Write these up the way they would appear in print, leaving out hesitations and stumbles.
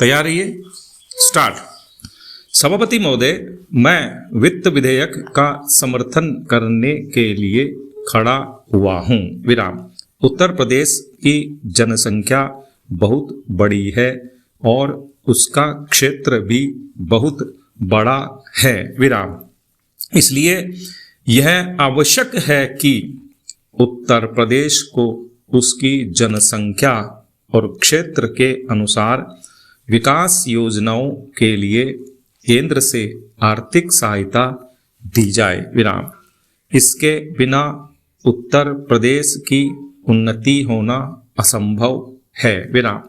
तैयार रहिए। स्टार्ट। सभापति महोदय, मैं वित्त विधेयक का समर्थन करने के लिए खड़ा हुआ हूँ। विराम। उत्तर प्रदेश की जनसंख्या बहुत बड़ी है और उसका क्षेत्र भी बहुत बड़ा है। विराम। इसलिए यह आवश्यक है कि उत्तर प्रदेश को उसकी जनसंख्या और क्षेत्र के अनुसार विकास योजनाओं के लिए केंद्र से आर्थिक सहायता दी जाए। विराम। इसके बिना उत्तर प्रदेश की उन्नति होना असंभव है। विराम।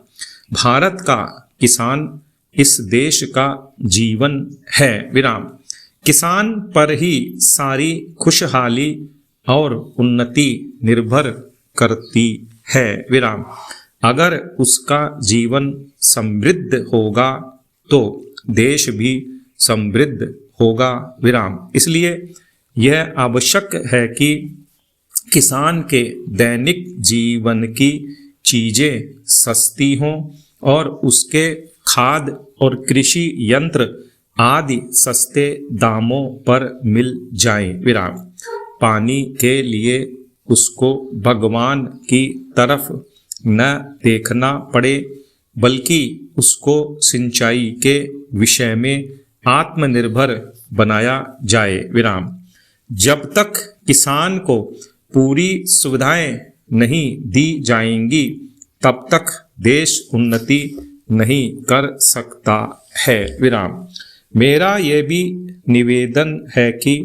भारत का किसान इस देश का जीवन है। विराम। किसान पर ही सारी खुशहाली और उन्नति निर्भर करती है। विराम। अगर उसका जीवन समृद्ध होगा तो देश भी समृद्ध होगा। विराम। इसलिए यह आवश्यक है कि किसान के दैनिक जीवन की चीजें सस्ती हों और उसके खाद और कृषि यंत्र आदि सस्ते दामों पर मिल जाएं। विराम। पानी के लिए उसको भगवान की तरफ न देखना पड़े बल्कि उसको सिंचाई के विषय में आत्मनिर्भर बनाया जाए। विराम। जब तक किसान को पूरी सुविधाएं नहीं दी जाएंगी तब तक देश उन्नति नहीं कर सकता है। विराम। मेरा यह भी निवेदन है कि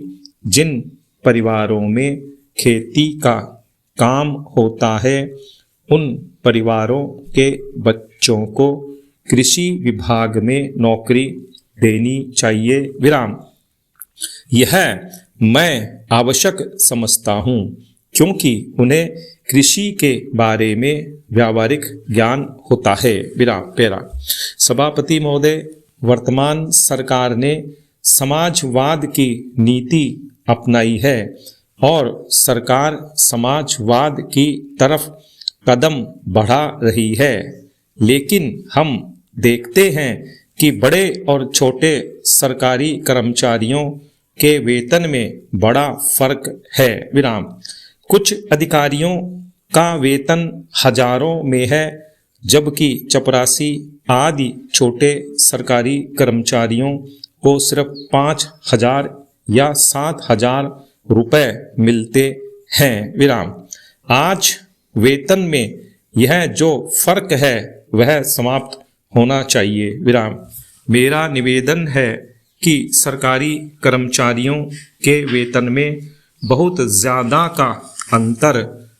जिन परिवारों में खेती का काम होता है उन परिवारों के बच्चों को कृषि विभाग में नौकरी देनी चाहिए। विराम। यह मैं आवश्यक समझता हूँ क्योंकि उन्हें कृषि के बारे में व्यावहारिक ज्ञान होता है। विराम। पैरा। सभापति महोदय, वर्तमान सरकार ने समाजवाद की नीति अपनाई है और सरकार समाजवाद की तरफ कदम बढ़ा रही है, लेकिन हम देखते हैं कि बड़े और छोटे सरकारी कर्मचारियों के वेतन में बड़ा फर्क है। विराम। कुछ अधिकारियों का वेतन हजारों में है जबकि चपरासी आदि छोटे सरकारी कर्मचारियों को सिर्फ 5,000 या 7,000 रुपए मिलते हैं। विराम। आज वेतन में यह जो फर्क है वह समाप्त होना चाहिए। विराम। मेरा निवेदन है कि सरकारी कर्मचारियों के वेतन में बहुत ज़्यादा का अंतर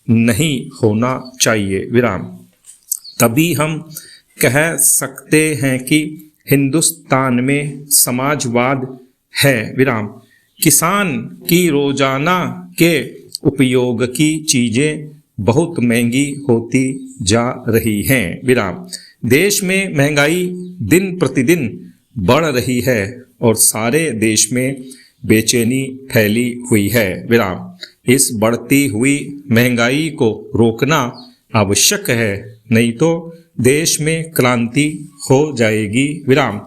नहीं होना चाहिए। विराम। तभी हम कह सकते हैं कि हिंदुस्तान में समाजवाद है। विराम। किसान की रोजाना के उपयोग की चीजें बहुत महंगी होती जा रही हैं। विराम। देश में महंगाई दिन प्रतिदिन बढ़ रही है और सारे देश में बेचैनी फैली हुई है। विराम। इस बढ़ती हुई महंगाई को रोकना आवश्यक है, नहीं तो देश में क्रांति हो जाएगी। विराम।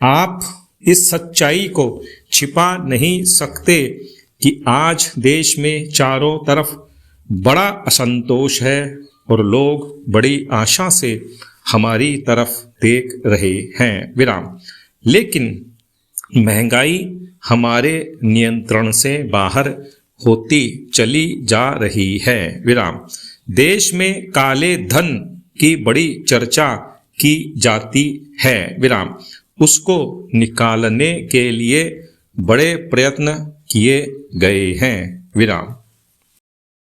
आप इस सच्चाई को छिपा नहीं सकते कि आज देश में चारों तरफ बड़ा असंतोष है और लोग बड़ी आशा से हमारी तरफ देख रहे हैं। विराम। लेकिन महंगाई हमारे नियंत्रण से बाहर होती चली जा रही है। विराम। देश में काले धन की बड़ी चर्चा की जाती है। विराम। उसको निकालने के लिए बड़े प्रयत्न किए गए हैं। विराम।